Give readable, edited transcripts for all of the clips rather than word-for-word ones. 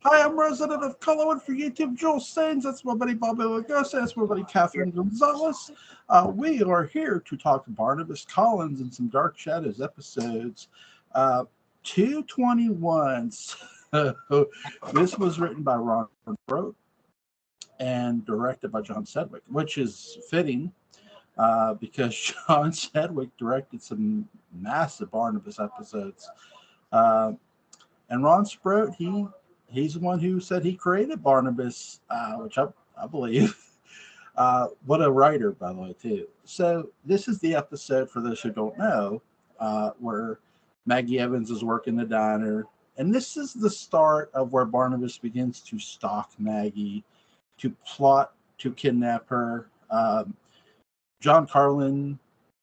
Hi, I'm resident of Colorado for YouTube, Joel Sains. That's my buddy Bobby Lugosi. That's my buddy Kathrine Gonzales. We are here to talk Barnabas Collins and some Dark Shadows episodes. Uh, 221. So, this was written by Ron Brodt and directed by John Sedgwick, which is fitting because John Sedgwick directed some massive Barnabas episodes. Uh, and Ron Sprout, he's the one who said he created Barnabas, which I believe. What a writer, by the way, too. So this is the episode, for those who don't know, where Maggie Evans is working the diner. And this is the start of where Barnabas begins to stalk Maggie, to plot to kidnap her. John Carlin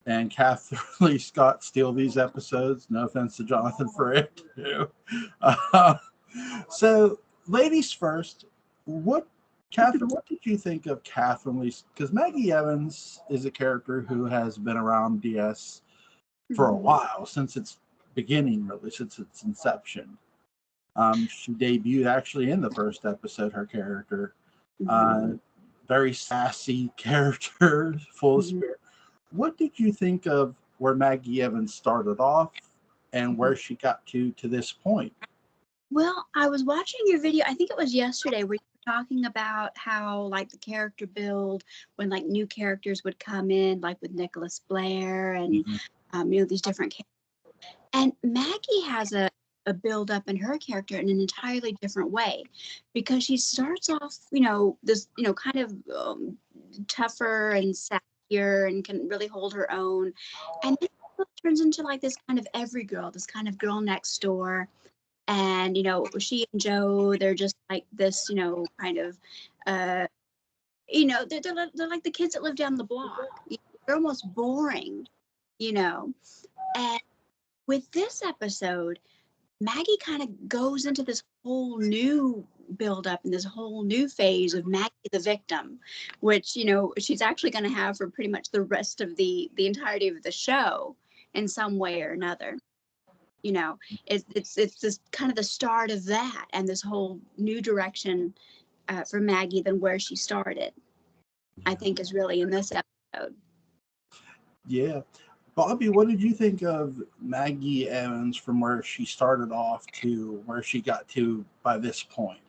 and Kathryn Lee Scott steal these episodes. No offense to Jonathan for it, too. Uh, so, ladies first, Kathryn, what did you think of Kathryn Lee? Because Maggie Evans is a character who has been around DS for a while, since its beginning, really, since its inception. She debuted actually in the first episode, her character. Very sassy character, full of spirit. What did you think of where Maggie Evans started off and where she got to this point? Well, I was watching your video, I think it was yesterday, where you were talking about how, like, the character build, when, like, new characters would come in, like with Nicholas Blair and, these different characters. And Maggie has a build up in her character in an entirely different way, because she starts off, this, kind of tougher and sassier and can really hold her own. And then it turns into, like, this kind of every girl, this kind of girl next door. And, she and Joe, they're just like this, kind of, they're like the kids that live down the block. They're almost boring, And with this episode, Maggie kind of goes into this whole new build-up and this whole new phase of Maggie the victim, which, she's actually going to have for pretty much the rest of the entirety of the show in some way or another. It's this kind of the start of that and this whole new direction for Maggie than where she started, I think, is really in this episode. Yeah. Bobby, what did you think of Maggie Evans from where she started off to where she got to by this point?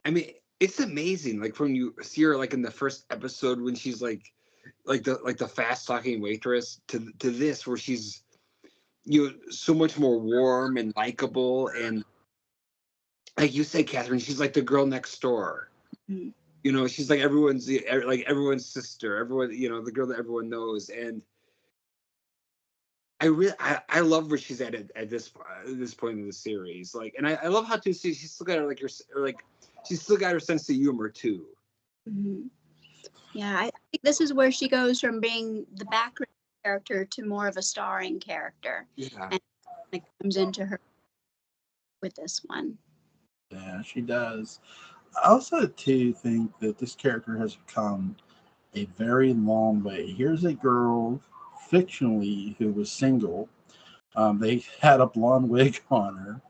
I mean, it's amazing. Like, when you see her, like, in the first episode when she's like the fast talking waitress to this, where she's so much more warm and likable, and like you said, Kathryn, she's like the girl next door. She's like everyone's sister, everyone, the girl that everyone knows. And I love where she's at this point in the series. Like, and I love how too she's still got she's still got her sense of humor too. Yeah, I think this is where she goes from being the background character to more of a starring character. Yeah. And it comes into her with this one. Yeah, she does. I also, too, think that this character has come a very long way. Here's a girl, fictionally, who was single. They had a blonde wig on her.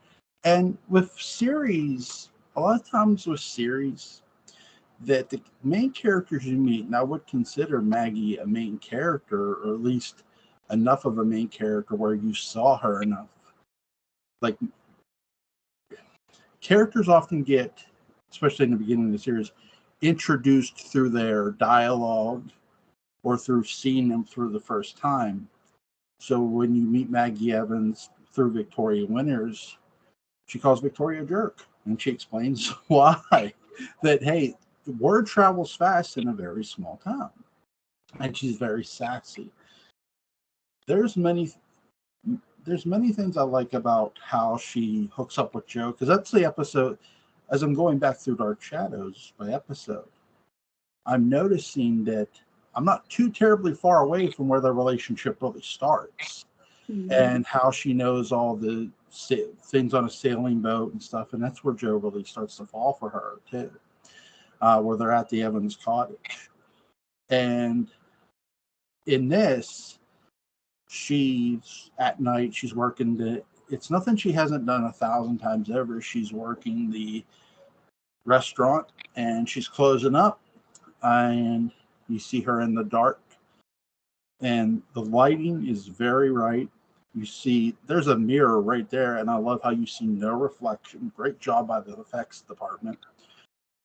And with series, a lot of times with series, that the main characters you meet, and I would consider Maggie a main character, or at least enough of a main character where you saw her enough. Like, characters often get, especially in the beginning of the series, introduced through their dialogue or through seeing them through the first time. So when you meet Maggie Evans through Victoria Winters, she calls Victoria a jerk, and she explains why. That, hey, the word travels fast in a very small town, and she's very sassy. There's many things I like about how she hooks up with Joe, because that's the episode. As I'm going back through Dark Shadows by episode, I'm noticing that I'm not too terribly far away from where their relationship really starts, and how she knows all the things on a sailing boat and stuff, and that's where Joe really starts to fall for her too, where they're at the Evans cottage. And in this, she's at night, she's working it's nothing she hasn't done 1,000 times ever. She's working the restaurant and she's closing up, and you see her in the dark, and the lighting is very right. You see there's a mirror right there, and I love how you see no reflection. Great job by the effects department.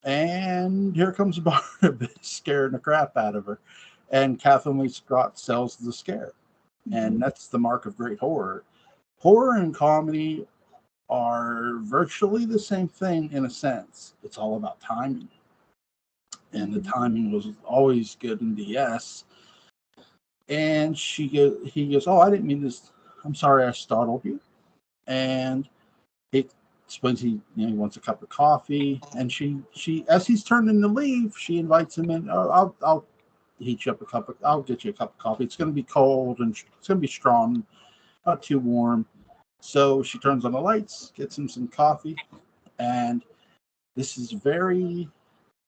And here comes Barnabas scaring the crap out of her, and Kathleen Lee Scott sells the scare. And that's the mark of great horror. Horror and comedy are virtually the same thing in a sense. It's all about timing. And the timing was always good in DS. And he goes, "Oh, I didn't mean this. I'm sorry I startled you." And he explains he wants a cup of coffee. And she as he's turning to leave, she invites him in. "Oh, I'll heat you up I'll get you a cup of coffee. It's going to be cold and it's going to be strong, not too warm." So she turns on the lights, gets him some coffee, and this is very,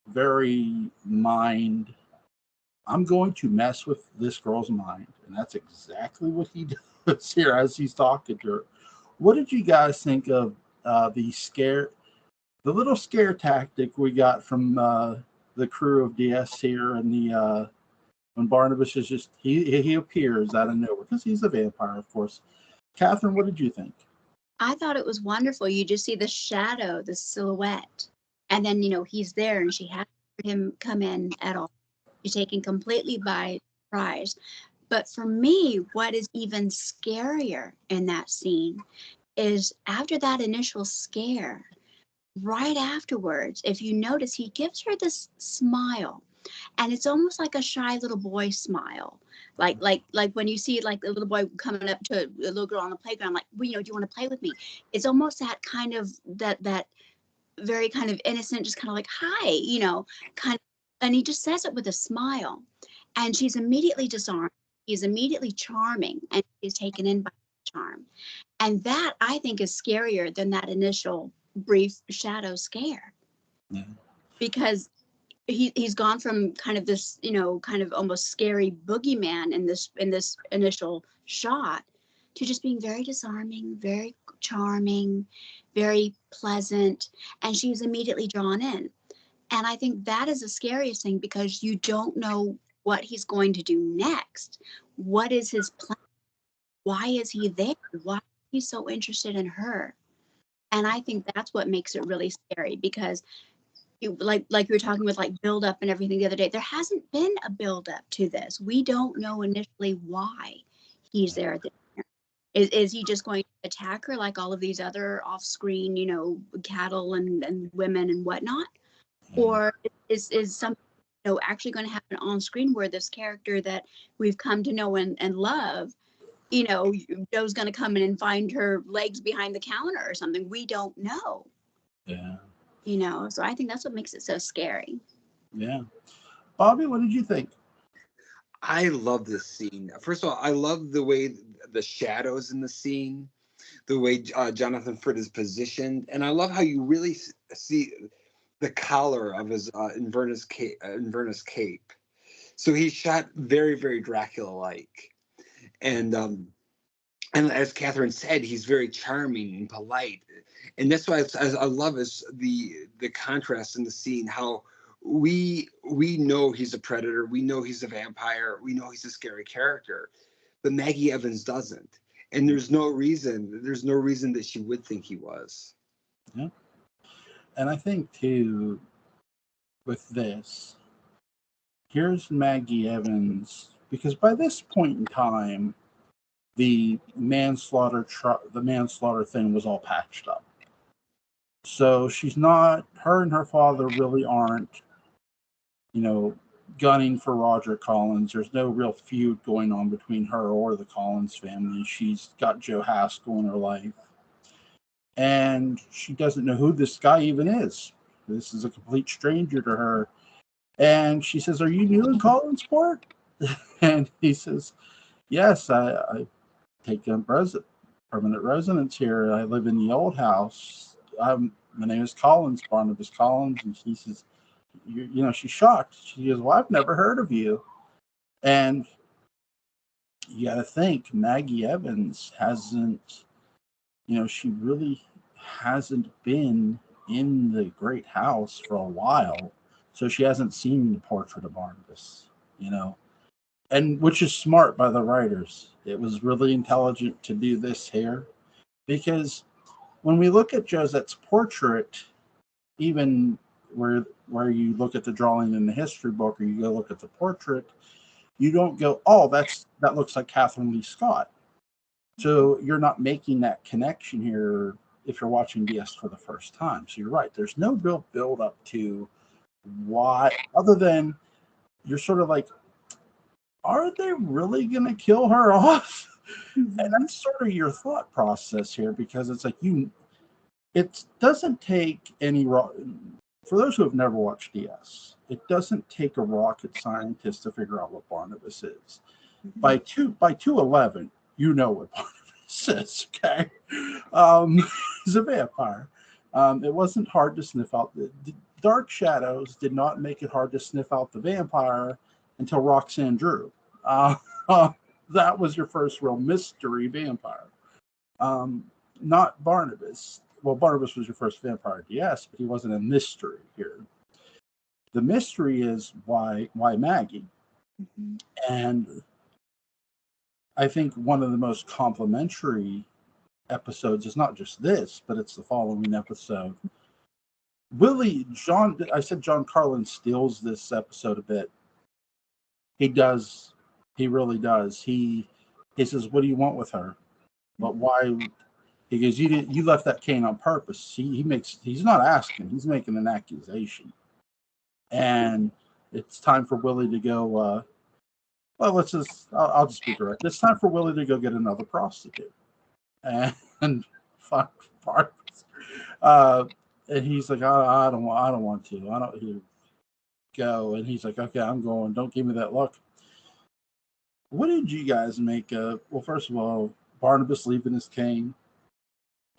very mind. I'm going to mess with this girl's mind, and that's exactly what he does here as he's talking to her. What did you guys think of the little scare tactic we got from the crew of DS here, and the when Barnabas is just he appears out of nowhere because he's a vampire, of course. Kathrine, what did you think? I thought it was wonderful. You just see the shadow, the silhouette, and then he's there, and she hasn't heard him come in at all. She's taken completely by surprise. But for me, what is even scarier in that scene is after that initial scare, right afterwards, if you notice, he gives her this smile. And it's almost like a shy little boy smile, like when you see like a little boy coming up to a little girl on the playground, like, well, do you want to play with me? It's almost that kind of that very kind of innocent, just kind of like, hi, kind of, and he just says it with a smile, and she's immediately disarmed. He's immediately charming, and she's taken in by the charm, and that I think is scarier than that initial brief shadow scare, because he's gone from kind of this, kind of almost scary boogeyman in this initial shot to just being very disarming, very charming, very pleasant, and she's immediately drawn in. And I think that is the scariest thing, because you don't know what he's going to do next. What is his plan? Why is he there? Why is he so interested in her? And I think that's what makes it really scary, because like we were talking with like build up and everything the other day, there hasn't been a build up to this. We don't know initially why he's there. Is he just going to attack her like all of these other off screen, cattle and women and whatnot? Or is something actually going to happen on screen, where this character that we've come to know and love, Joe's going to come in and find her legs behind the counter or something? We don't know. Yeah. So I think that's what makes it so scary. Yeah. Bobby, what did you think? I love this scene. First of all, I love the way the shadows in the scene, the way Jonathan Frid is positioned, and I love how you really see the collar of his Inverness cape. So he's shot very, very Dracula-like, and as Kathrine said, he's very charming and polite, and that's why I love is the contrast in the scene. How we know he's a predator, we know he's a vampire, we know he's a scary character, but Maggie Evans doesn't, and there's no reason that she would think he was. Yeah, and I think too, with this, here's Maggie Evans, because by this point in time, the manslaughter thing was all patched up. So she's not, her and her father really aren't, gunning for Roger Collins. There's no real feud going on between her or the Collins family. She's got Joe Haskell in her life. And she doesn't know who this guy even is. This is a complete stranger to her. And she says, "Are you new in Collinsport?" And he says, "Yes, I take permanent residence here. I live in the old house. My name is Collins, Barnabas Collins." And she says, she's shocked. She goes, "Well, I've never heard of you." And you got to think, Maggie Evans hasn't, she really hasn't been in the great house for a while, so she hasn't seen the portrait of Barnabas, and which is smart by the writers. It was really intelligent to do this here, because when we look at Josette's portrait, even where you look at the drawing in the history book, or you go look at the portrait, you don't go, oh, that looks like Kathrine Lee Scott. So you're not making that connection here if you're watching DS for the first time. So you're right. There's no real build up to why, other than you're sort of like, are they really going to kill her off? Mm-hmm. And that's sort of your thought process here, because it's like it doesn't take any, for those who have never watched DS, it doesn't take a rocket scientist to figure out what Barnabas is. Mm-hmm. By 211, you know what Barnabas is, okay? He's a vampire. It wasn't hard to sniff out. The Dark Shadows did not make it hard to sniff out the vampire until Roxanne Drew. That was your first real mystery vampire. Not Barnabas. Well, Barnabas was your first vampire DS, but he wasn't a mystery here. The mystery is why Maggie. Mm-hmm. And I think one of the most complimentary episodes is not just this, but it's the following episode. I said John Carlin steals this episode a bit. He does. He really does. He says, "What do you want with her? But why?" He goes, "You left that cane on purpose." He's not asking. He's making an accusation. And it's time for Willie to go. Well, I'll just speak direct. It's time for Willie to go get another prostitute. And and he's like, I don't want to. I don't go. And he's like, okay, I'm going. Don't give me that look. What did you guys make of? Well, first of all, Barnabas leaving his cane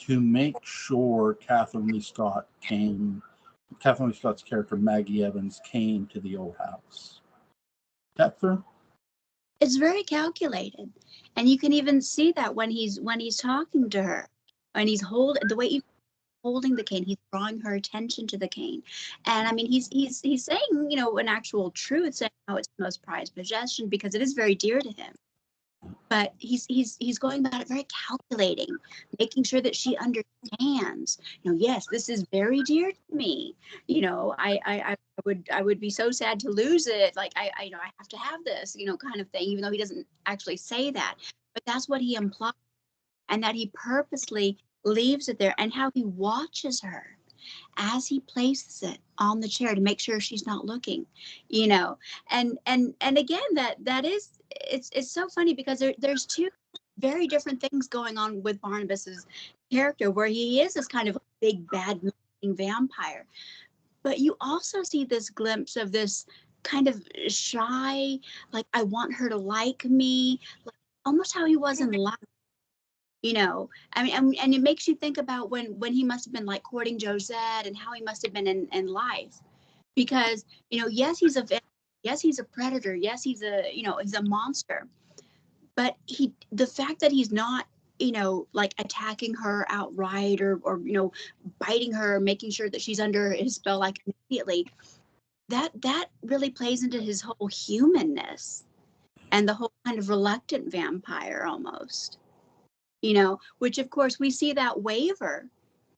to make sure Kathrine Lee Scott's character Maggie Evans came to the old house. Kathrine? It's very calculated, and you can even see that when he's talking to her, and he's the way he's holding the cane, he's drawing her attention to the cane. And I mean, he's saying, an actual truth, saying how it's the most prized possession, because it is very dear to him. But he's going about it very calculating, making sure that she understands. Yes, this is very dear to me. I would be so sad to lose it. Like I have to have this, kind of thing. Even though he doesn't actually say that, but that's what he implies, and that he purposely leaves it there, and how he watches her as he places it on the chair to make sure she's not looking, and again, that is, it's so funny, because there's two very different things going on with Barnabas's character, where he is this kind of big bad vampire, but you also see this glimpse of this kind of shy, like, I want her to like me, like almost how he was in life. I mean, and it makes you think about when he must have been like courting Josette, and how he must have been in life, because yes, he's a predator, yes, he's a monster, but the fact that he's not like attacking her outright, or biting her, making sure that she's under his spell like immediately, that really plays into his whole humanness, and the whole kind of reluctant vampire almost. Which of course we see that waver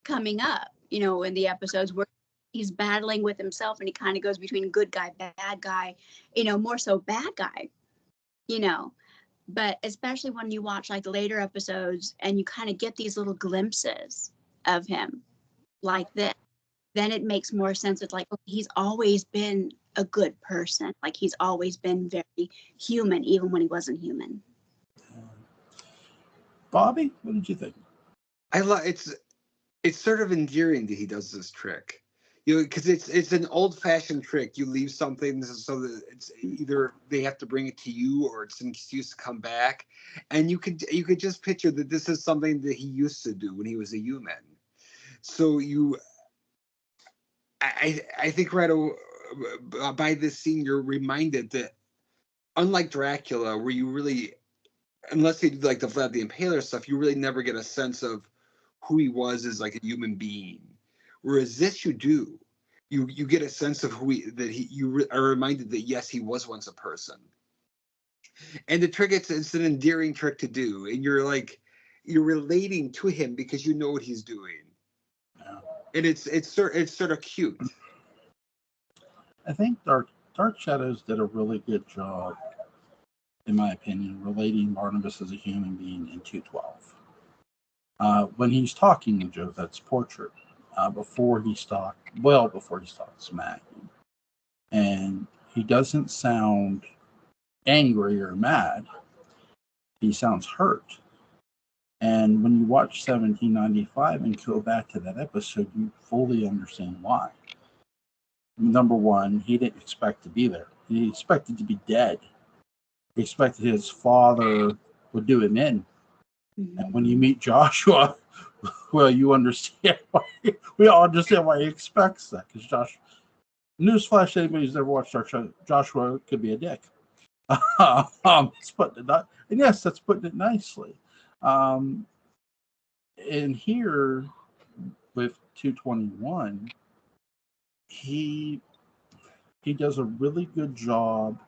coming up, in the episodes where he's battling with himself, and he kind of goes between good guy, bad guy, more so bad guy, but especially when you watch like the later episodes, and you kind of get these little glimpses of him like this, then it makes more sense. It's like, okay, he's always been a good person. Like, he's always been very human, even when he wasn't human. Bobby, what did you think? It's sort of endearing that he does this trick, because it's an old-fashioned trick. You leave something so that it's either they have to bring it to you, or it's an excuse to come back, and you could just picture that this is something that he used to do when he was a human. So I think right by this scene, you're reminded that, unlike Dracula, where you really, unless you do like the Vlad the Impaler stuff, you really never get a sense of who he was as like a human being. Whereas this, you do. You get a sense of you are reminded that yes, he was once a person. And the trick, it's an endearing trick to do, and you're relating to him because you know what he's doing, and it's sort of cute. I think Dark Shadows did a really good job, in my opinion, relating Barnabas as a human being in 212. When he's talking to Josette's portrait, before he stalks Maggie, and he doesn't sound angry or mad. He sounds hurt. And when you watch 1795 and go back to that episode, you fully understand why. Number one, he didn't expect to be there. He expected to be dead. He expected his father would do him in. Mm-hmm. And when you meet Joshua, well, you understand why. We all understand why he expects that. Because newsflash, anybody who's ever watched our show, Joshua could be a dick. And yes, that's putting it nicely. And here with 221, he does a really good job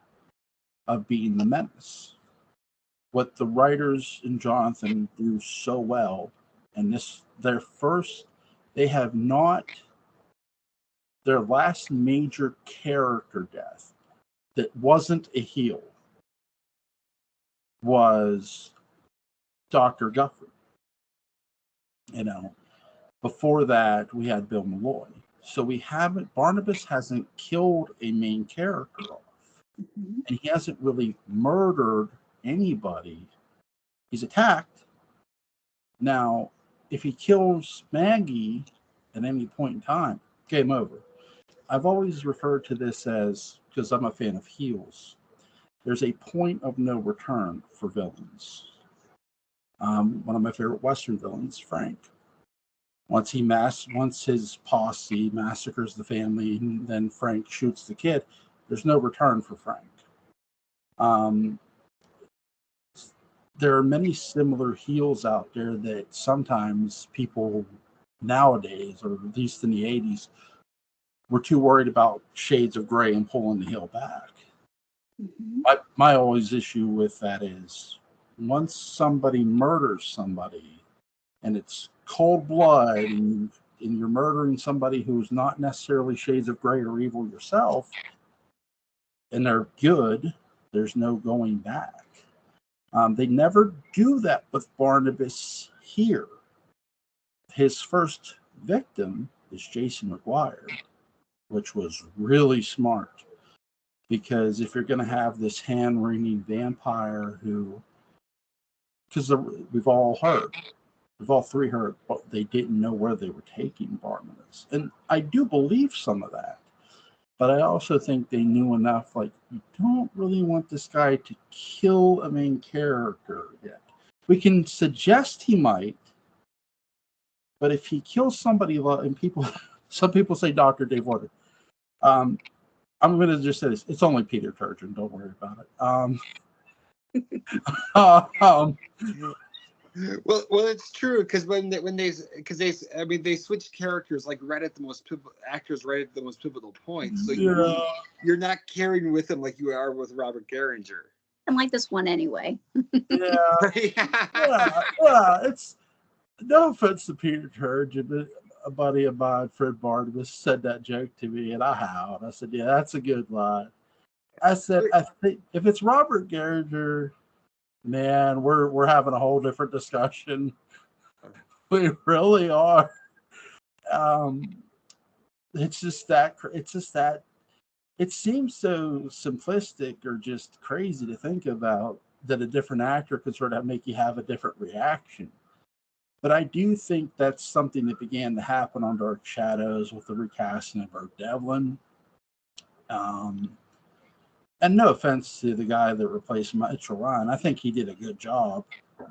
of being the menace. What the writers in Jonathan do so well, and their last major character death that wasn't a heel was Dr. Guffey. Before that, we had Bill Malloy. So Barnabas hasn't killed a main character off. Mm-hmm. And he hasn't really murdered anybody. He's attacked. Now, if he kills Maggie at any point in time, game over. I've always referred to this as, because I'm a fan of heels, there's a point of no return for villains. One of my favorite Western villains, Frank. Once his posse massacres the family, and then Frank shoots the kid, there's no return for Frank. There are many similar heels out there that sometimes people nowadays, or at least in the 80s, were too worried about shades of gray and pulling the heel back. Mm-hmm. My always issue with that is, once somebody murders somebody and it's cold blood and you're murdering somebody who's not necessarily shades of gray or evil yourself, and they're good, there's no going back. They never do that with Barnabas here. His first victim is Jason McGuire, which was really smart. Because if you're going to have this hand-wringing vampire because we've all three heard, but they didn't know where they were taking Barnabas. And I do believe some of that. But I also think they knew enough, like, you don't really want this guy to kill a main character yet. We can suggest he might, but if he kills somebody, and some people say Dr. Dave Water. I'm going to just say this. It's only Peter Turgeon. Don't worry about it. Well, it's true, because they switch characters like actors right at the most pivotal point. So you're not carrying with them like you are with Robert Geringer. And like this one anyway. Yeah. It's no offense to Peter Turgeon, but a buddy of mine, Fred Barnabas, said that joke to me, and I howled. I said, "Yeah, that's a good line." I said, "I think if it's Robert Geringer, man, we're having a whole different discussion. We really are." It's just that it seems so simplistic or just crazy to think about that a different actor could sort of make you have a different reaction. But I do think that's something that began to happen on Dark Shadows with the recasting of Burt Devlin. And no offense to the guy that replaced Mitchell Ryan, I think he did a good job.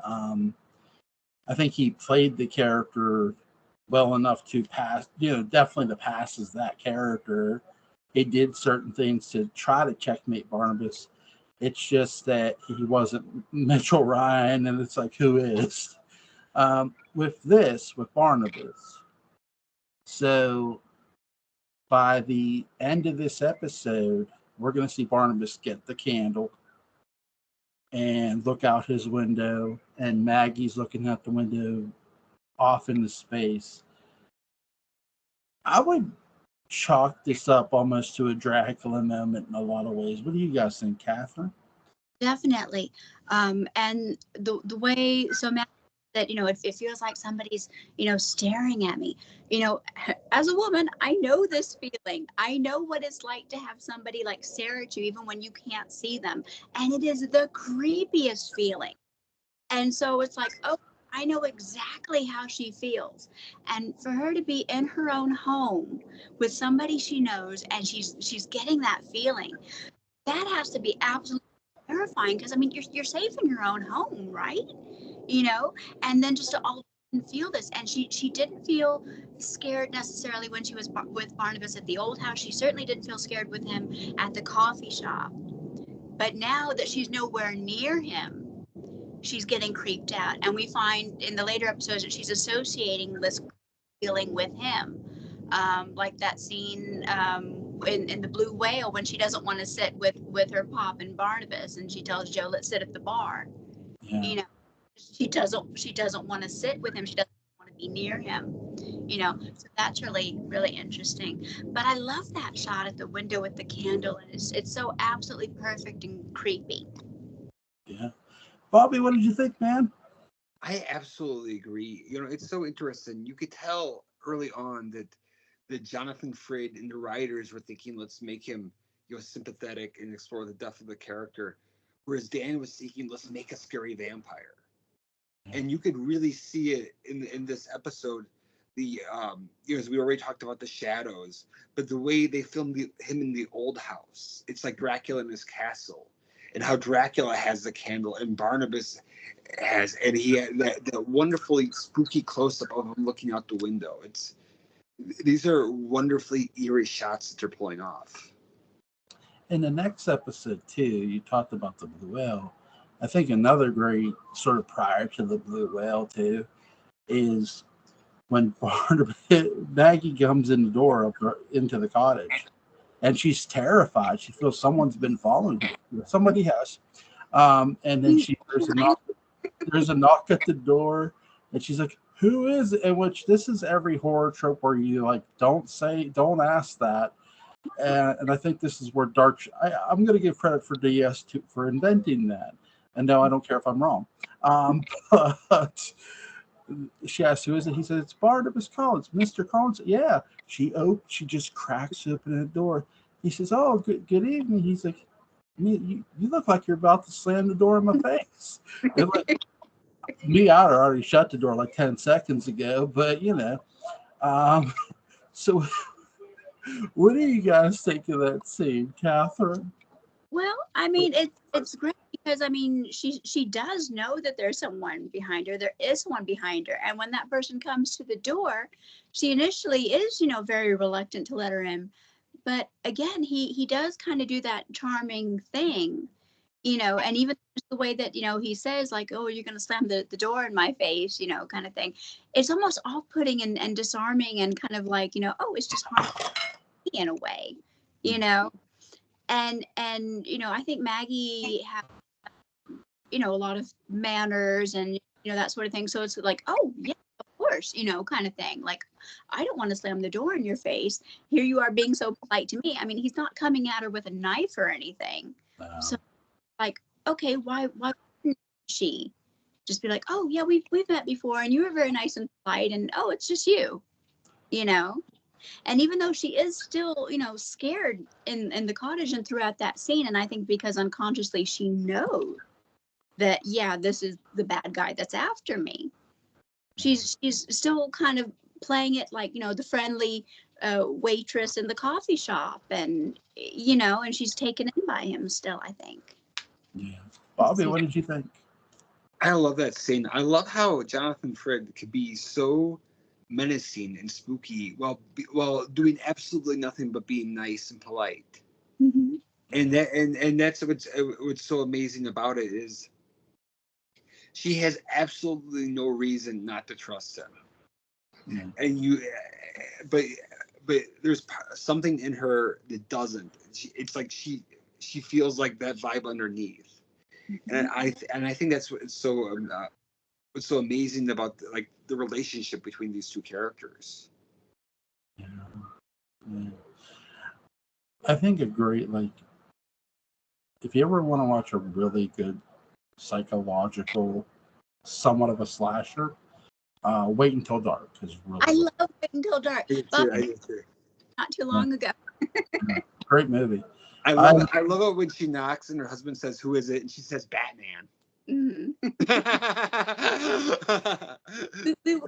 I think he played the character well enough to pass, definitely to pass as that character. He did certain things to try to checkmate Barnabas. It's just that he wasn't Mitchell Ryan, and it's like, who is? With Barnabas. So by the end of this episode, we're going to see Barnabas get the candle and look out his window, and Maggie's looking out the window off into space. I would chalk this up almost to a Dracula moment in a lot of ways. What do you guys think, Kathrine? Definitely. And the way, so Matt, that, it feels like somebody's, staring at me. As a woman, I know this feeling. I know what it's like to have somebody like stare at you even when you can't see them. And it is the creepiest feeling. And so it's like, oh, I know exactly how she feels. And for her to be in her own home with somebody she knows, and she's getting that feeling, that has to be absolutely terrifying, because I mean, you're safe in your own home, right? And then just to all feel this, and she didn't feel scared necessarily when she was with Barnabas at the old house. She certainly didn't feel scared with him at the coffee shop. But now that she's nowhere near him, she's getting creeped out, and we find in the later episodes that she's associating this feeling with him, like that scene in the Blue Whale when she doesn't want to sit with her pop and Barnabas, and she tells Joe, let's sit at the bar. Yeah. She doesn't want to sit with him. She doesn't want to be near him. So that's really, really interesting. But I love that shot at the window with the candle, and it's so absolutely perfect and creepy. Yeah. Bobby, what did you think, man? I absolutely agree. It's so interesting. You could tell early on that Jonathan Frid and the writers were thinking, let's make him sympathetic and explore the depth of the character, whereas Dan was thinking, let's make a scary vampire. And you could really see it in this episode. The as we already talked about the shadows, but the way they filmed him in the old house, it's like Dracula in his castle, and how Dracula has the candle and Barnabas has, and he had that wonderfully spooky close up of him looking out the window. These are wonderfully eerie shots that they're pulling off. In the next episode too, you talked about the Blue Whale. I think another great sort of prior to the Blue Whale too is when Maggie comes in the door into the cottage, and she's terrified. She feels someone's been following her. Somebody has. And then there's a knock at the door, and she's like, who is it? In which this is every horror trope where you like don't ask that. And I think this is where I'm going to give credit for DS2 for inventing that. And no, I don't care if I'm wrong. But she asks, who is it? He says, it's Barnabas Collins, Mr. Collins. Yeah. She just cracks open the door. He says, oh, good evening. He's like, you look like you're about to slam the door in my face. And like, me, I'd already shut the door like 10 seconds ago, but so what do you guys think of that scene, Kathrine? Well, I mean, it's great because I mean, she does know that there's someone behind her. There is someone behind her, and when that person comes to the door, she initially is, very reluctant to let her in. But again, he does kind of do that charming thing, and even the way that he says like, "Oh, you're going to slam the door in my face," kind of thing. It's almost off-putting and disarming, and kind of like, oh, it's just harmful in a way, and I think Maggie has a lot of manners and that sort of thing, so it's like, oh yeah, of course, kind of thing, like, I don't want to slam the door in your face. Here you are being so polite to me. I mean, he's not coming at her with a knife or anything. So like, okay, why wouldn't she just be like, oh yeah, we've met before and you were very nice and polite, and oh, it's just you. And even though she is still, scared in the cottage and throughout that scene, and I think because unconsciously she knows that, yeah, this is the bad guy that's after me, she's still kind of playing it like, the friendly waitress in the coffee shop, and, and she's taken in by him still, I think. Yeah. Bobby, what did you think? I love that scene. I love how Jonathan Frid could be so menacing and spooky while doing absolutely nothing but being nice and polite. Mm-hmm. And that's what's so amazing about it is she has absolutely no reason not to trust him. Yeah. And but there's something in her that doesn't. It's like she feels like that vibe underneath, and I think that's what's so amazing about like the relationship between these two characters. Yeah. Yeah. I think a great, like, if you ever want to watch a really good psychological, somewhat of a slasher, Wait Until Dark is really I good. love Wait Until Dark. I Bob, do too. not too long ago. Yeah. Great movie. I love it when she knocks and her husband says, "Who is it?" and she says, "Batman." Mhm.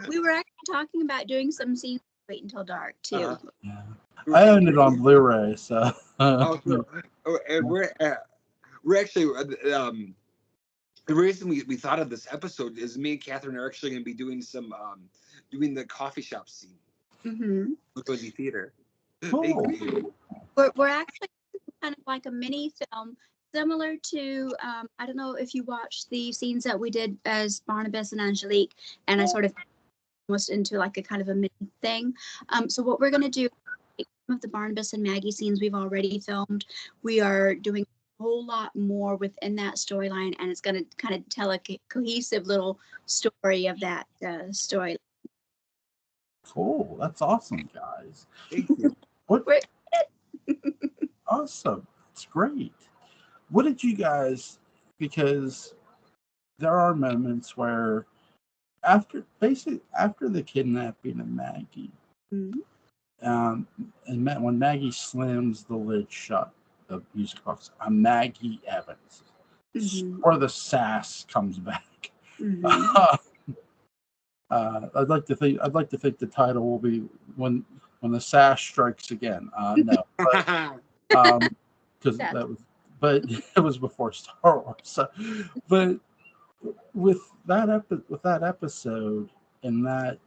We were actually talking about doing some scenes of Wait Until Dark too. Yeah. I own it on Blu-ray, so. And we're actually the reason we thought of this episode is me and Kathrine are actually going to be doing some doing the coffee shop scene. Mm-hmm. Lugosi Theater. Cool. We're actually kind of like a mini film, similar to I don't know if you watched the scenes that we did as Barnabas and Angelique, and I sort of almost into like a kind of a mini thing. So what we're gonna do, some of the Barnabas and Maggie scenes we've already filmed, we are doing a whole lot more within that storyline, and it's gonna kind of tell a cohesive little story of that story. Cool. That's awesome, guys. Thank you. Awesome. It's great. What did you guys, because there are moments where after the kidnapping of Maggie, Mhm. and when Maggie slams the lid shut, the music box, Maggie Evans, Mhm. or the sass comes back. Mhm. I'd like to think the title will be when the sass strikes again. No, because that was, but it was before Star Wars. So, but with that episode, and that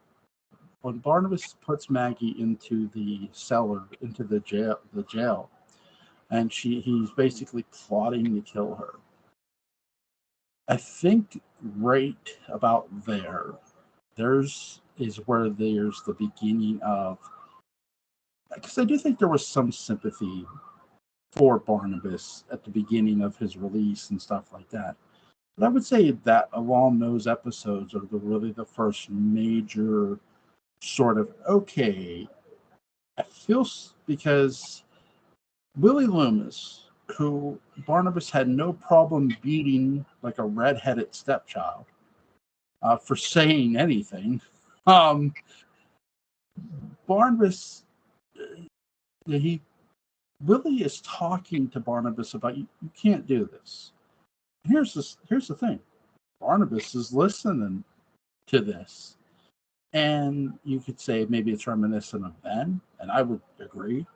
when Barnabas puts Maggie into the cellar, into the jail, and he's basically plotting to kill her. I think right about there's where there's the beginning of, because I do think there was some sympathy for Barnabas at the beginning of his release and stuff like that. But I would say that along those episodes are really the first major sort of, okay, I feel, because Willie Loomis, who Barnabas had no problem beating like a redheaded stepchild for saying anything, Barnabas, Willie is talking to Barnabas about, you can't do this. Here's the thing. Barnabas is listening to this. And you could say maybe it's reminiscent of Ben, and I would agree.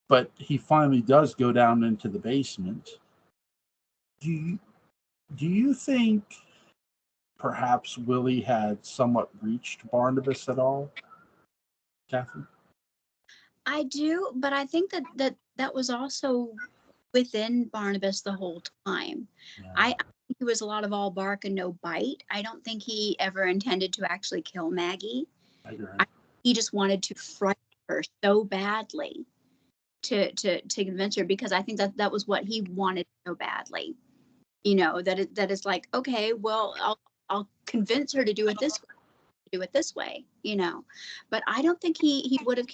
But he finally does go down into the basement. Do you think perhaps Willie had somewhat reached Barnabas at all, Kathrine? I do, but I think that was also within Barnabas the whole time. Yeah. I think he was a lot of all bark and no bite. I don't think he ever intended to actually kill Maggie. I agree. He just wanted to frighten her so badly to convince her, because I think that was what he wanted so badly. You know, that is like, okay, well, I'll convince her to do it this way, you know. But I don't think he would have.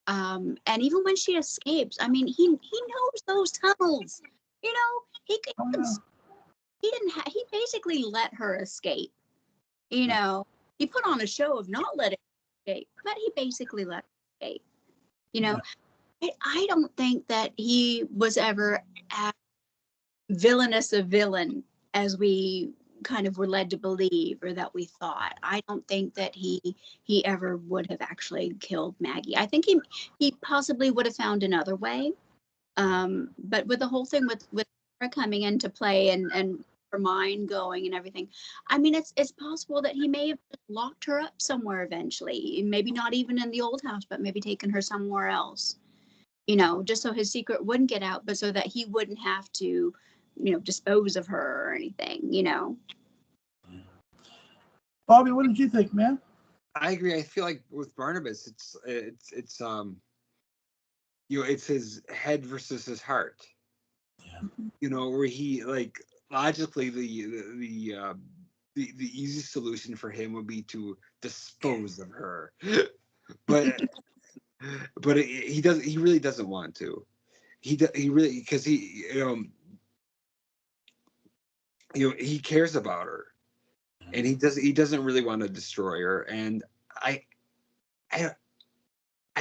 And even when she escapes, I mean, he knows those tunnels. You know, he basically let her escape. You know, he put on a show of not letting her escape, but he basically let her escape. You know, I don't think that he was ever as villainous a villain as we kind of were led to believe, or that we thought. I don't think that he ever would have actually killed Maggie. I think he possibly would have found another way. But with the whole thing with her coming into play and her mind going and everything, I mean, it's possible that he may have locked her up somewhere eventually. Maybe not even in the old house, but maybe taken her somewhere else. You know, just so his secret wouldn't get out, but so that he wouldn't have to dispose of her or anything. Bobby, what did you think, man? I agree. I feel like with Barnabas, it's it's his head versus his heart. Yeah. Where he like logically the easy solution for him would be to dispose of her, but he doesn't. He really doesn't want to. He really, because he cares about her, and he doesn't really want to destroy her. And I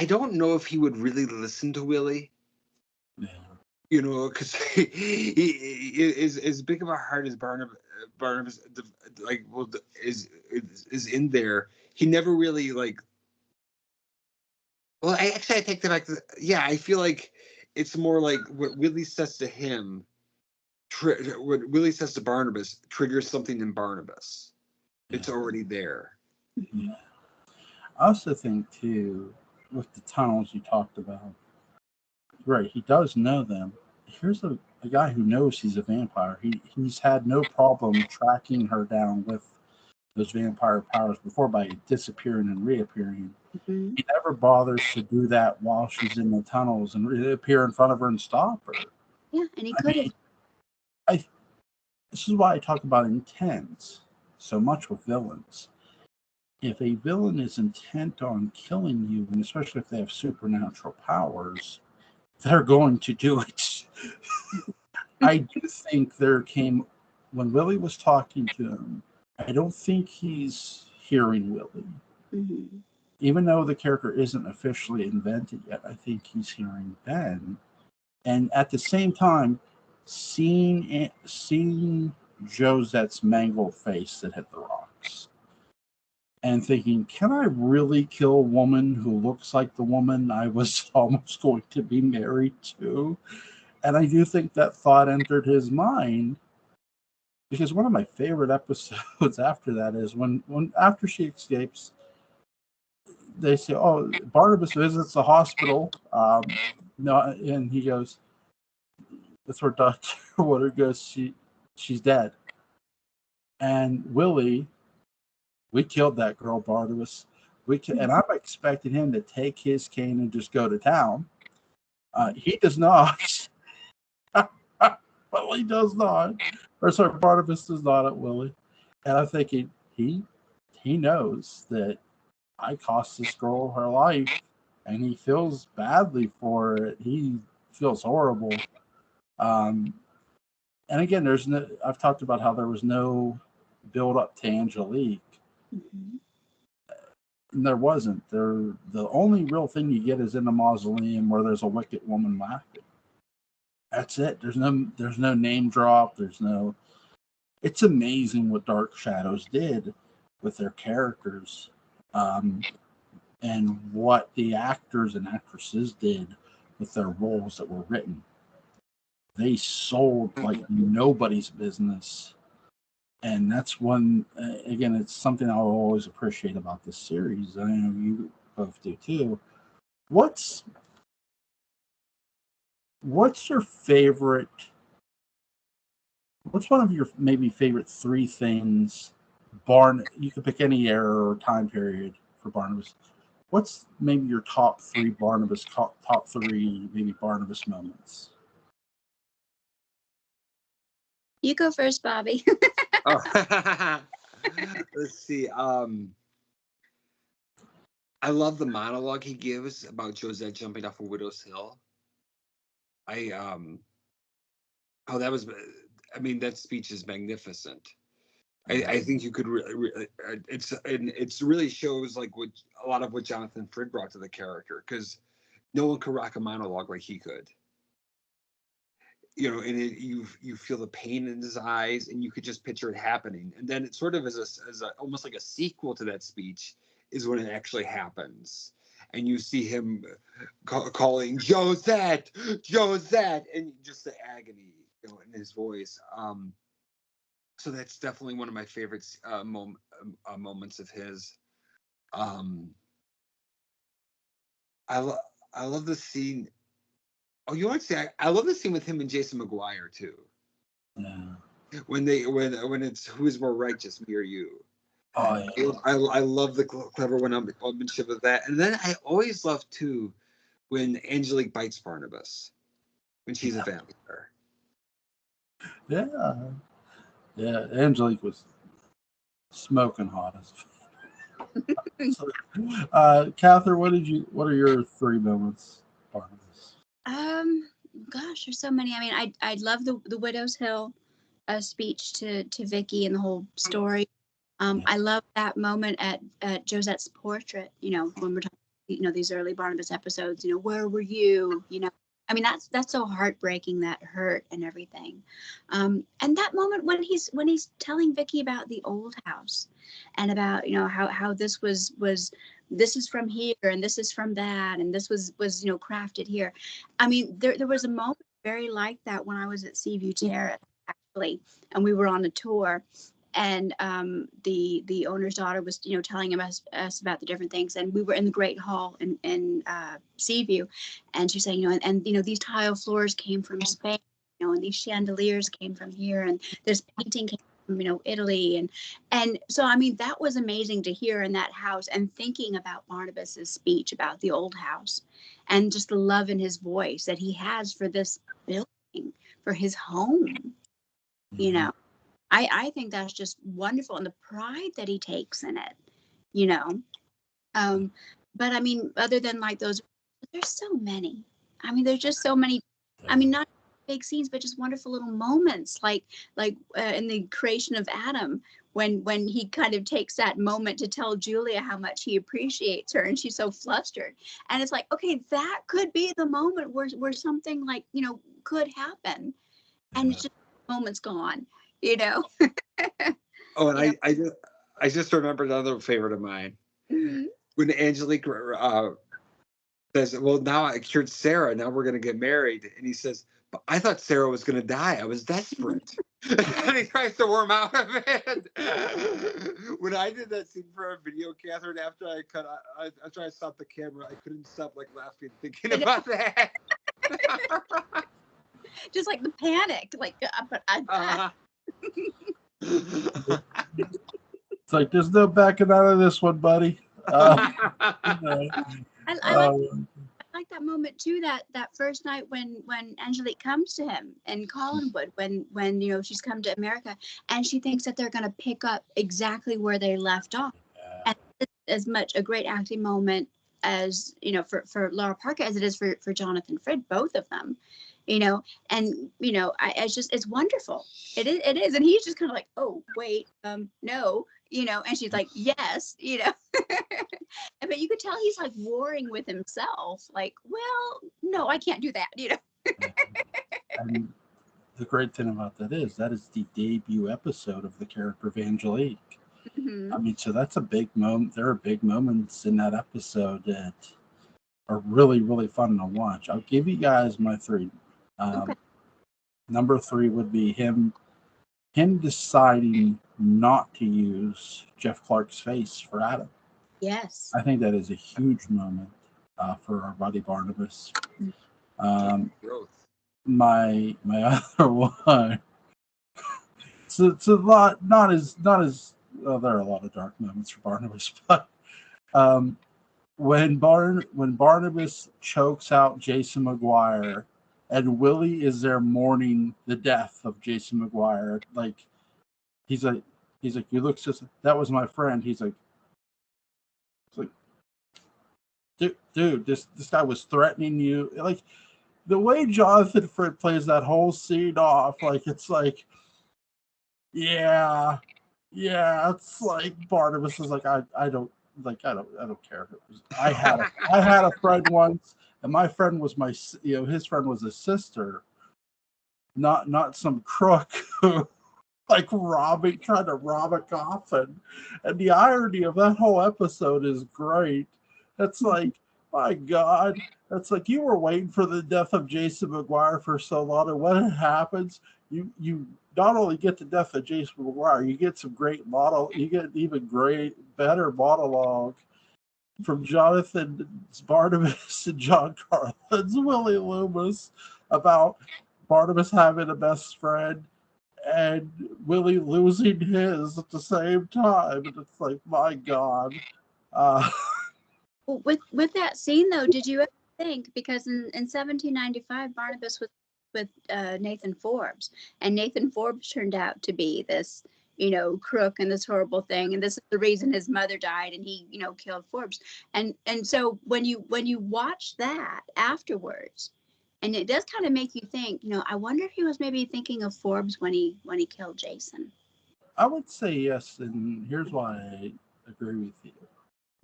don't know if he would really listen to Willie. Yeah. Because he is as big of a heart as Barnabas is in there. He never really like. Well, I take that back. Yeah, I feel like it's more like what Willie says to him. What Willie says to Barnabas triggers something in Barnabas. Yeah. It's already there. Yeah. I also think too, with the tunnels you talked about, right? He does know them. Here's a guy who knows he's a vampire. He's had no problem tracking her down with those vampire powers before by disappearing and reappearing. Mm-hmm. He never bothers to do that while she's in the tunnels and reappear in front of her and stop her. Yeah, and he could have. This is why I talk about intent so much with villains. If a villain is intent on killing you, and especially if they have supernatural powers, they're going to do it. I do think there came, when Willie was talking to him, I don't think he's hearing Willie. Mm-hmm. Even though the character isn't officially invented yet, I think he's hearing Ben. And at the same time, seeing Josette's mangled face that hit the rocks and thinking, can I really kill a woman who looks like the woman I was almost going to be married to? And I do think that thought entered his mind, because one of my favorite episodes after that is when after she escapes, they say, oh, Barnabas visits the hospital. No, and he goes, that's where Dr. Woodard goes, she's dead. And Willie, we killed that girl, Barnabas. And I'm expecting him to take his cane and just go to town. He does not. Willie does not. Or sorry, Barnabas does not at Willie. And I'm thinking, he knows that I cost this girl her life, and he feels badly for it. He feels horrible. And again, I've talked about how there was no build up to Angelique. Mm-hmm. And there wasn't. The only real thing you get is in the mausoleum where there's a wicked woman laughing. That's it. There's no name drop. It's amazing what Dark Shadows did with their characters, and what the actors and actresses did with their roles that were written. They sold like nobody's business. And that's one, again, it's something I'll always appreciate about this series. I know you both do too. What's your favorite? What's one of your maybe favorite three things? You can pick any era or time period for Barnabas. What's maybe your top three maybe Barnabas moments? You go first, Bobby. Oh. Let's see. I love the monologue he gives about Josette jumping off of Widow's Hill. That speech is magnificent. I think you could really it's really shows like what a lot of what Jonathan Frid brought to the character, because no one could rock a monologue like he could. And you feel the pain in his eyes, and you could just picture it happening. And then it sort of is almost like a sequel to that speech is when it actually happens, and you see him calling Josette, and just the agony, in his voice. So that's definitely one of my favorite moments of his. I love the scene. Oh, you want to say I love the scene with him and Jason McGuire too. Yeah. When it's who is more righteous, me or you. Oh yeah. I love the clever one-upmanship of that, and then I always love too when Angelique bites Barnabas when she's a vampire. Yeah. Yeah. Angelique was smoking hot as. So, Kathrine, what are your 3 moments, Barnabas? Gosh, there's so many. I mean, I love the Widow's Hill speech to Vicky and the whole story. I love that moment at Josette's portrait. When we're talking, these early Barnabas episodes. Where were you? I mean, that's so heartbreaking, that hurt and everything. And that moment when he's telling Vicky about the old house, and about how this was this is from here and this is from that, and this was crafted here. I mean, there was a moment very like that when I was at Seaview Terrace, actually, and we were on a tour. And the owner's daughter was telling us about the different things, and we were in the Great Hall in Seaview, and she's saying and these tile floors came from Spain, and these chandeliers came from here, and this painting came from Italy, and so I mean that was amazing to hear in that house, and thinking about Barnabas's speech about the old house, and just the love in his voice that he has for this building, for his home, I think that's just wonderful, and the pride that he takes in it. But I mean, other than like those, there's so many. I mean, there's just so many. I mean, not big scenes, but just wonderful little moments, like in the creation of Adam, when he kind of takes that moment to tell Julia how much he appreciates her, and she's so flustered, and it's like, okay, that could be the moment where something like could happen, and it's just the moment's gone. Oh, and I just remembered another favorite of mine. Mm-hmm. When Angelique says, "Well, now I cured Sarah. Now we're going to get married," and he says, "But I thought Sarah was going to die. I was desperate." And he tries to worm out of it. When I did that scene for a video, Kathrine, after I stopped the camera, I couldn't stop laughing thinking about that. Just like the panic, but It's like there's no backing out of this one, buddy. I like that moment too. That first night when Angelique comes to him in Collinwood, when she's come to America, and she thinks that they're going to pick up exactly where they left off, and it's as much a great acting moment as for Laura Parker as it is for Jonathan Frid, both of them. It's wonderful. It is, and he's just kind of like, oh wait, no, and she's like, yes, but you could tell he's like warring with himself, like, well, no, I can't do that, And the great thing about that is the debut episode of the character of Angelique. Mm-hmm. I mean, so that's a big moment. There are big moments in that episode that are really, really fun to watch. I'll give you guys my 3. Okay. Number 3 would be him deciding not to use Jeff Clark's face for Adam. Yes. I think that is a huge moment for our buddy Barnabas. My other one. It's a lot, not as well, there are a lot of dark moments for Barnabas, but when Barnabas chokes out Jason McGuire, and Willie is there mourning the death of Jason McGuire, like he's like you look, just that was my friend. He's like dude, this guy was threatening you. Like the way Jonathan Frid plays that whole scene off, like it's like, yeah, it's like Barnabas is like, I don't care. I had a friend once, and my friend was his friend was a sister, not some crook who like trying to rob a coffin. And the irony of that whole episode is great. It's like, my God, that's like you were waiting for the death of Jason McGuire for so long, and when it happens, you not only get the death of Jason McGuire, you get you get even better monologue from Jonathan Barnabas and John Carlin's Willie Loomis about Barnabas having a best friend and Willie losing his at the same time. And it's like, my God. Uh, Well, with that scene though, did you ever think, because in 1795 Barnabas was with Nathan Forbes, and Nathan Forbes turned out to be this, crook and this horrible thing, and this is the reason his mother died, and he, killed Forbes, and so when you watch that afterwards, and it does kind of make you think, I wonder if he was maybe thinking of Forbes when he killed Jason. I would say yes, and here's why I agree with you.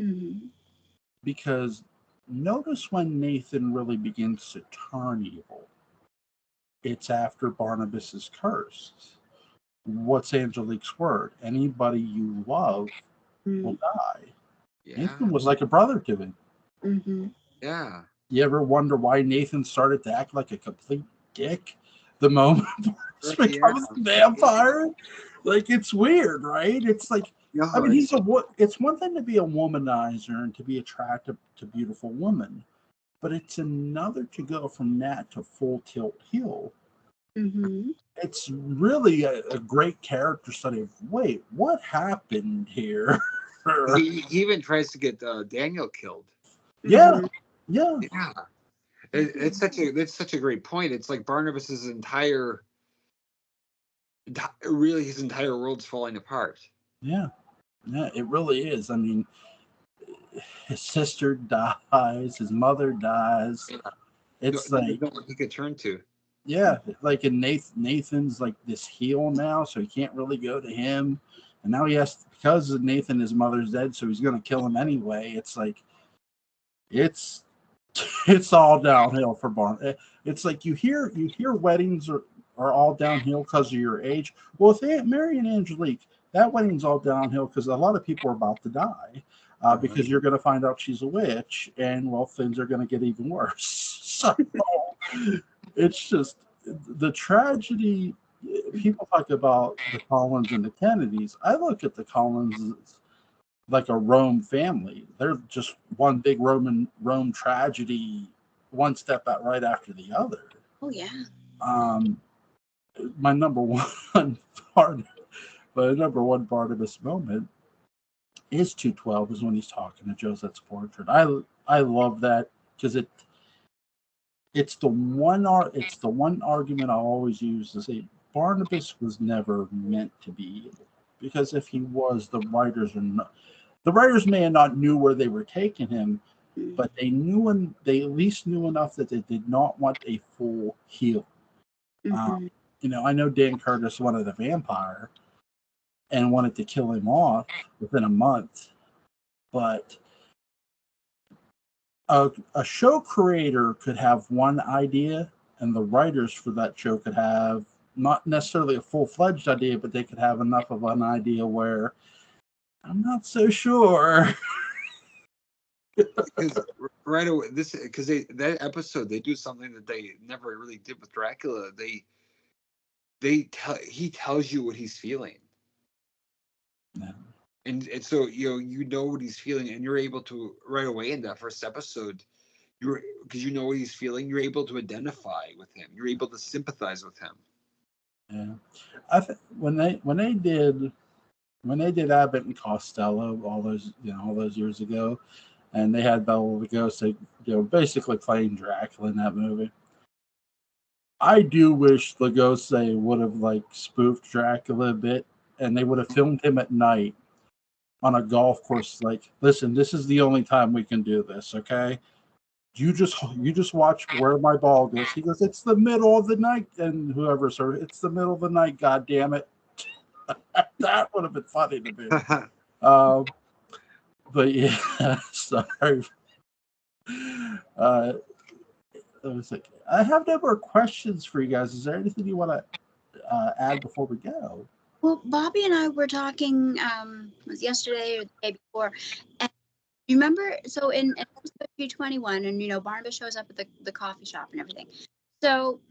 Mm-hmm. Because notice when Nathan really begins to turn evil, it's after Barnabas is cursed. What's Angelique's word? Anybody you love will die. Yeah. Nathan was like a brother to him. Mm-hmm. Yeah. You ever wonder why Nathan started to act like a complete dick the moment he becomes a vampire? Like, it's weird, right? It's like, No, I mean, it's one thing to be a womanizer and to be attracted to beautiful women, but it's another to go from that to full tilt heel. Mm-hmm. It's really a great character study of, wait, what happened here? he even tries to get Daniel killed. Yeah, yeah. Yeah. It's such a great point. It's like Barnabas's entire world's falling apart. Yeah, it really is. I mean, his sister dies, his mother dies. Yeah. It's There's no one he could turn to. Yeah, like in Nathan's like this heel now, so he can't really go to him. And now he has, because of Nathan, his mother's dead, so he's gonna kill him anyway. It's like it's all downhill for Barn. It's like you hear weddings are all downhill because of your age. Well, if Aunt Mary and Angelique, that wedding's all downhill because a lot of people are about to die. Because you're going to find out she's a witch, and well, things are going to get even worse. So it's just the tragedy. People talk about the Collins and the Kennedys. I look at the Collins as like a Rome family. They're just one big Rome tragedy, one step out right after the other. Oh yeah. My number one Barnabas moment is 212 is when he's talking to Josette's portrait. I love that because it's the one argument I always use to say Barnabas was never meant to be evil, because if he was, the writers may have not knew where they were taking him, but they at least knew enough that they did not want a full heel. Mm-hmm. I know Dan Curtis wanted a vampire and wanted to kill him off within a month, but a show creator could have one idea, and the writers for that show could have not necessarily a full-fledged idea, but they could have enough of an idea where I'm not so sure. Because right away, that episode, they do something that they never really did with Dracula. He tells you what he's feeling. Yeah. And so you know what he's feeling, and you're able to right away in that first episode, because you know what he's feeling, you're able to identify with him. You're able to sympathize with him. Yeah, when they did Abbott and Costello all those years ago, and they had Bela Lugosi, basically playing Dracula in that movie. I do wish Lugosi would have spoofed Dracula a bit, and they would have filmed him at night on a golf course. Like, listen, this is the only time we can do this, okay? You just watch where my ball goes. He goes, it's the middle of the night, and whoever's heard, it's the middle of the night. God damn it! That would have been funny to me. But yeah, sorry. I have no more questions for you guys. Is there anything you want to add before we go? Well, Bobby and I were talking, was yesterday or the day before, and you remember, so in episode 221, and Barnabas shows up at the coffee shop and everything. So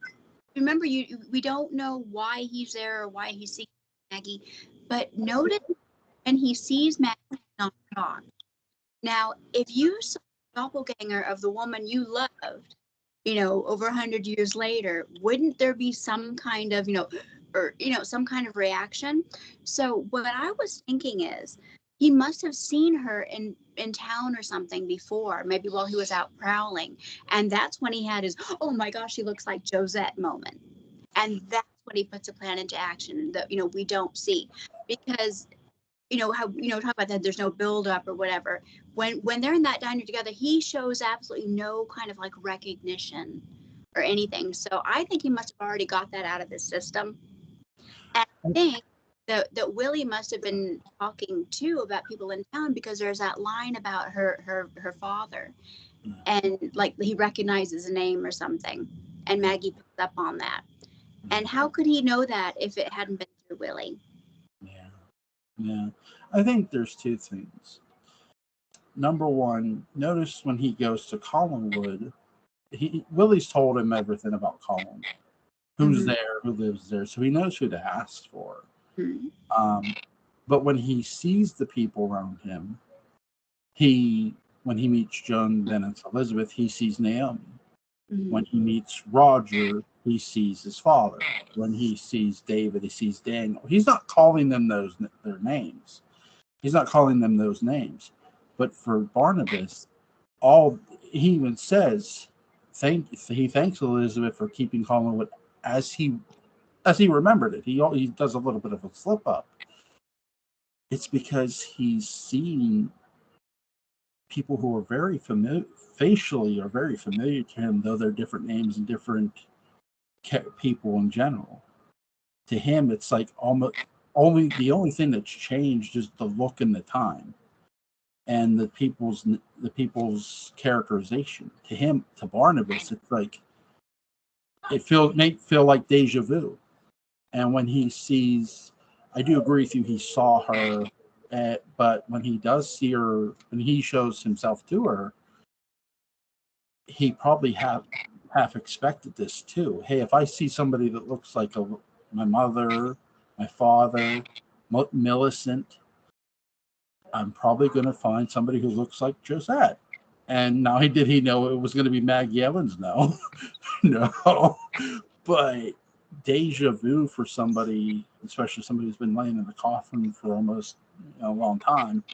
remember, we don't know why he's there or why he's seeing Maggie, but notice when he sees Maggie not talk. Now, if you saw a doppelganger of the woman you loved, over 100 years later, wouldn't there be some kind of, or some kind of reaction. So what I was thinking is he must have seen her in town or something before, maybe while he was out prowling, and that's when he had his "oh my gosh, she looks like Josette" moment, and that's when he puts a plan into action that we don't see, because how talk about that there's no build up or whatever. When they're in that diner together, he shows absolutely no kind of like recognition or anything. So I think he must have already got that out of his system. And I think that Willie must have been talking too about people in town, because there's that line about her father, and like he recognizes a name or something, and Maggie picks up on that. And how could he know that if it hadn't been through Willie? Yeah. I think there's two things. Number one, notice when he goes to Collinwood, Willie's told him everything about Collinwood. Who's there, who lives there, so he knows who to ask for. But when he sees the people around him, when he meets Joan, then it's Elizabeth, he sees Naomi. When he meets Roger, he sees his father. When he sees David, he sees Daniel. He's not calling them their names. He's not calling them those names. But for Barnabas, he even says, he thanks Elizabeth for keeping Collinwood as he remembered it. He does a little bit of a slip up. It's because he's seeing people who are very familiar, facially are very familiar to him, though they're different names and different people in general. To him, it's like almost the only thing that's changed is the look and the time, and the people's characterization. To him, to Barnabas, it's like may feel like deja vu. And when he sees, I do agree with you, he saw her. But when he does see her, and he shows himself to her, he probably half expected this too. Hey, if I see somebody that looks like my mother, my father, Millicent, I'm probably going to find somebody who looks like Josette. And now did he know it was going to be Maggie Evans? No, no. But deja vu for somebody, especially somebody who's been laying in the coffin for almost a long time,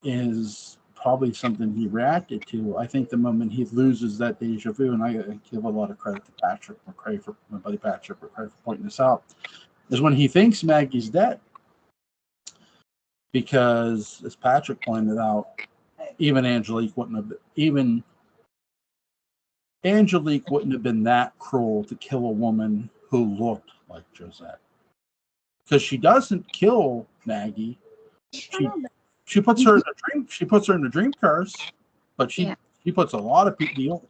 is probably something he reacted to. I think the moment he loses that deja vu, and I give a lot of credit to Patrick McCrae, for my buddy Patrick McCrae, for pointing this out, is when he thinks Maggie's dead. Because, as Patrick pointed out, even Angelique wouldn't have been that cruel to kill a woman who looked like Josette. Because she doesn't kill Maggie. She puts her in a dream. She puts her in a dream curse, but she puts a lot of people.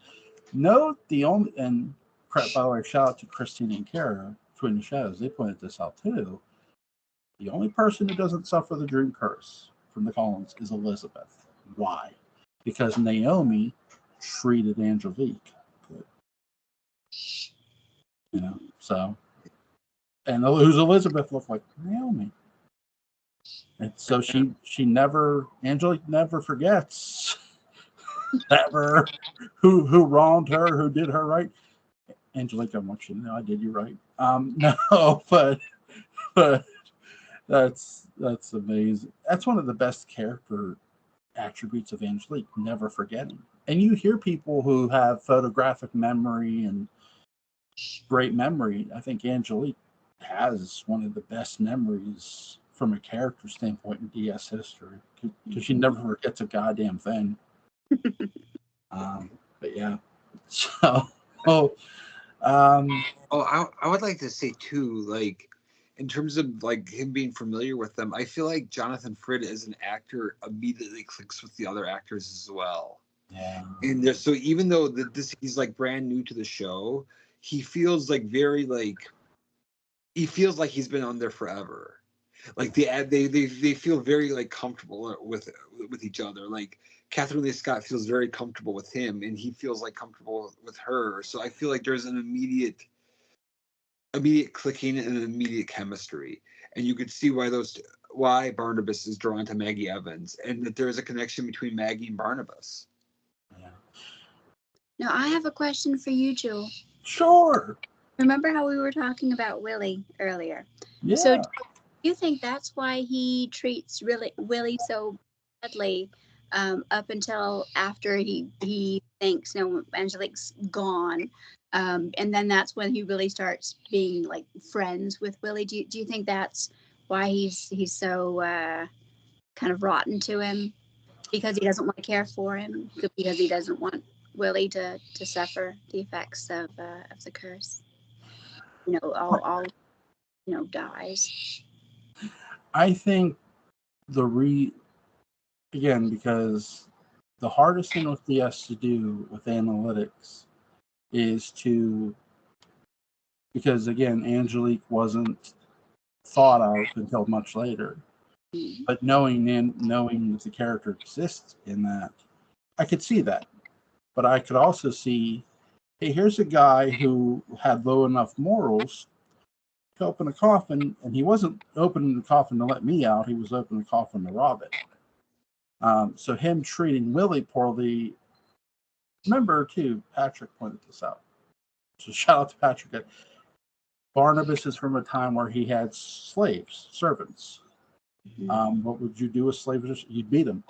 By the way, shout out to Christine and Kara, Twin the Shadows. They pointed this out too. The only person who doesn't suffer the dream curse from the Collins is Elizabeth. Why? Because Naomi treated Angelique good. So, and who's Elizabeth look like? Naomi. And so Angelique never forgets ever who wronged her, who did her right. Angelique, I want you to know I did you right. No, but that's amazing. That's one of the best character attributes of Angelique, never forgetting. And you hear people who have photographic memory and great memory. I think Angelique has one of the best memories from a character standpoint in DS history, because she never forgets a goddamn thing. But yeah, so I would like to say too, like, in terms of like him being familiar with them, I feel like Jonathan Frid as an actor immediately clicks with the other actors as well. Yeah. And so even though he's like brand new to the show, he feels like he feels like he's been on there forever. Like they feel very like comfortable with each other. Like Kathrine Lee Scott feels very comfortable with him, and he feels like comfortable with her. So I feel like there's an immediate clicking and an immediate chemistry, and you could see why Barnabas is drawn to Maggie Evans, and that there is a connection between Maggie and Barnabas. Yeah. Now I have a question for you, Joel. Sure. Remember how we were talking about Willie earlier? Yeah. So do you think that's why he treats Willie so badly up until after he thinks, no, Angelique's gone, and then that's when he really starts being like friends with Willie? Do you think that's why he's so kind of rotten to him, because he doesn't want to care for him, because he doesn't want Willie to suffer the effects of the curse? All dies. I think again, because the hardest thing with DS to do with analytics is because again, Angelique wasn't thought of until much later. Mm-hmm. But knowing that the character exists in that, I could see that. But I could also see, hey, here's a guy who had low enough morals to open a coffin, and he wasn't opening the coffin to let me out. He was opening the coffin to rob it. So him treating Willie poorly. Remember, too, Patrick pointed this out. So shout out to Patrick. Barnabas is from a time where he had slaves, servants. Mm-hmm. What would you do with slaves? You'd beat him.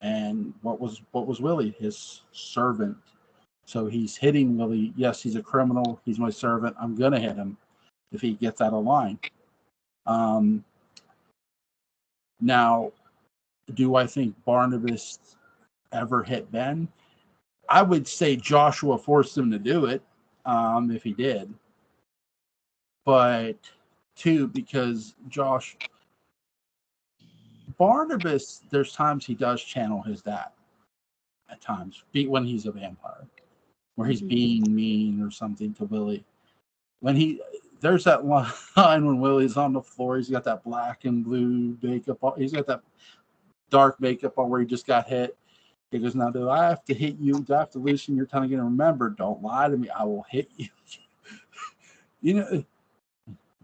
And what was Willie? His servant. So he's hitting Willie. Yes, he's a criminal. He's my servant. I'm gonna hit him if he gets out of line. Now, do I think Barnabas ever hit Ben? I would say Joshua forced him to do it, if he did. But two, because Barnabas, there's times he does channel his dad. At times, when he's a vampire, where he's being mean or something to Willie. There's that line when Willie's on the floor, he's got that black and blue makeup on, he's got that dark makeup on where he just got hit. He goes, now do I have to hit you? Do I have to loosen your tongue again? Remember, don't lie to me. I will hit you. You know,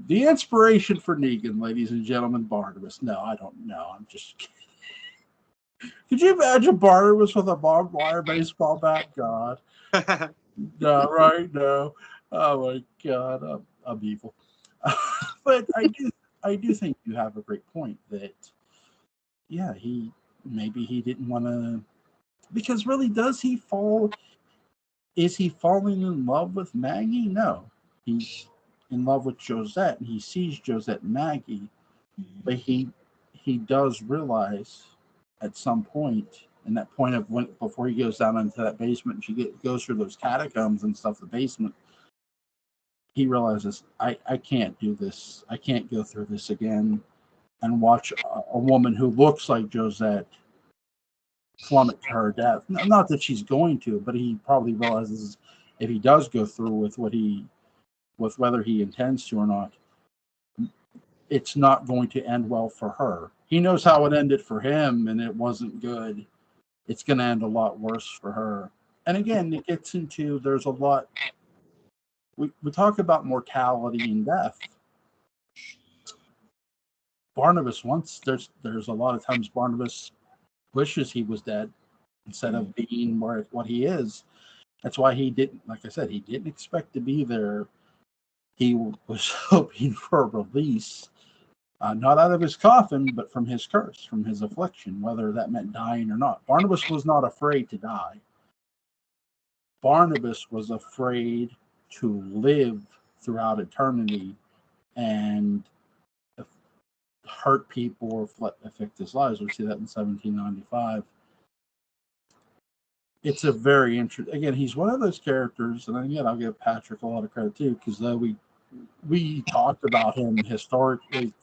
the inspiration for Negan, ladies and gentlemen, Barnabas. No, I don't know. I'm just kidding. Could you imagine Barnabas with a barbed wire baseball bat? God. No, right? No. Oh my God, I'm evil. But I do think you have a great point that, yeah, maybe he didn't want to, because really, does he fall? Is he falling in love with Maggie? No, he's in love with Josette, and he sees Josette and Maggie, but he does realize at some point, in that point of before he goes down into that basement, she goes through those catacombs and stuff, the basement, he realizes, I can't do this. I can't go through this again and watch a woman who looks like Josette plummet to her death. Not that she's going to, but he probably realizes if he does go through with whether he intends to or not, it's not going to end well for her. He knows how it ended for him, and it wasn't good. It's going to end a lot worse for her. And again, it gets into, there's a lot, we talk about mortality and death. Barnabas there's a lot of times Barnabas wishes he was dead instead of being what he is. That's why he didn't, like I said, he didn't expect to be there. He was hoping for a release, not out of his coffin, but from his curse, from his affliction, whether that meant dying or not. Barnabas was not afraid to die. Barnabas was afraid to live throughout eternity and hurt people or affect his lives. We see that in 1795. It's a very interesting. Again, he's one of those characters, and again, I'll give Patrick a lot of credit too, because though we talked about him historically,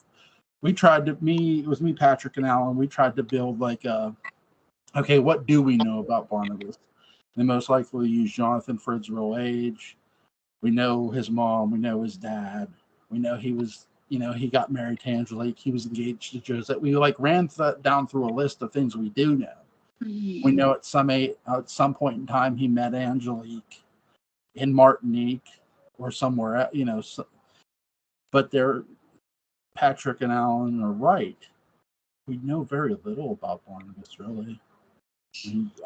it was me, Patrick, and Alan. We tried to build okay, what do we know about Barnabas? They most likely use Jonathan for his real age. We know his mom. We know his dad. We know he was, he got married to Angelique. He was engaged to Josette. We ran down through a list of things we do know. Mm-hmm. We know at some point in time he met Angelique in Martinique or somewhere, but Patrick and Alan are right. We know very little about Barnabas, really.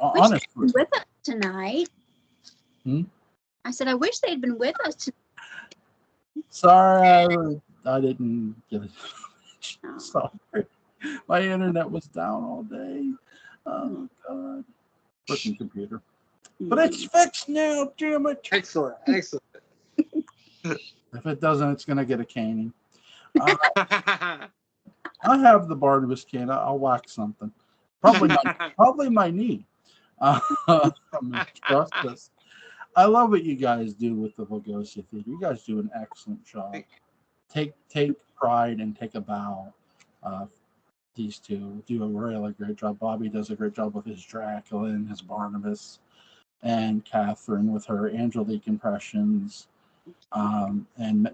Honestly, with us tonight. I said, I wish they'd been with us tonight. Sorry, I didn't get it. Oh. Sorry. My internet was down all day. Oh, God. Freaking computer. But it's fixed now, damn it. Excellent. Excellent. If it doesn't, it's going to get a caning. I have the Barnabas can. I'll whack something. Probably my knee. Trust this. I love what you guys do with the Lugosi Theater. You guys do an excellent job. Take pride and take a bow. These two do a really great job. Bobby does a great job with his Dracula and his Barnabas, and Kathrine with her Angelique impressions, and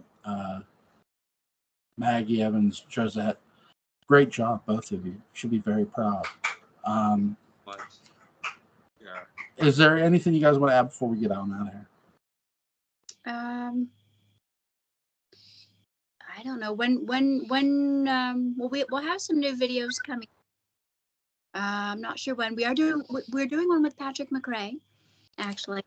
Maggie Evans, Josette. Great job, both of you. Should be very proud. Yeah. Is there anything you guys want to add before we get out of here? I don't know when we'll have some new videos coming. I'm not sure when. We're doing one with Patrick McRae, actually,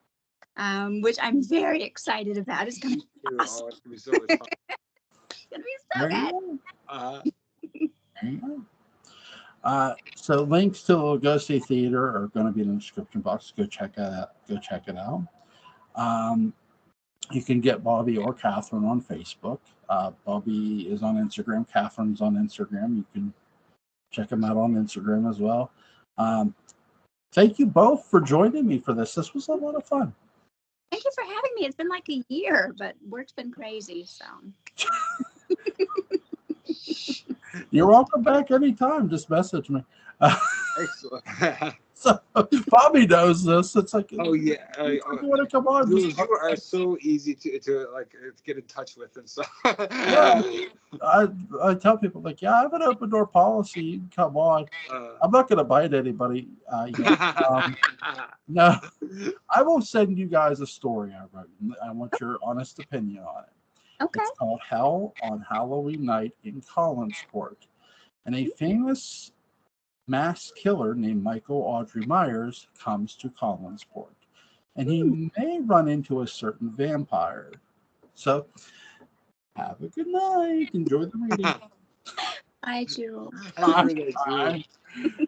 which I'm very excited about. It's gonna be awesome. It's gonna be so much fun. It's gonna be so good. There you go. So links to the Lugosi Theater are going to be in the description box. Go check it out. You can get Bobby or Kathrine on Facebook. Bobby is on Instagram. Kathrine's on Instagram. You can check them out on Instagram as well. Thank you both for joining me for this. This was a lot of fun. Thank you for having me. It's been like a year, but work's been crazy. So you're welcome back anytime. Just message me. Excellent. So Bobby knows this. It's like, oh yeah, you want to come on? You are so easy to get in touch with and stuff. Yeah, I tell people like, yeah, I have an open door policy. You can come on. I'm not going to bite anybody. No, I will send you guys a story I wrote. I want your honest opinion on it. okay. It's called Hell on Halloween Night in Collinsport, and a famous mass killer named Michael Audrey Myers comes to Collinsport, and he may run into a certain vampire. So have a good night. Enjoy the reading. Bye, Jules. Have a good night, Jules. Bye.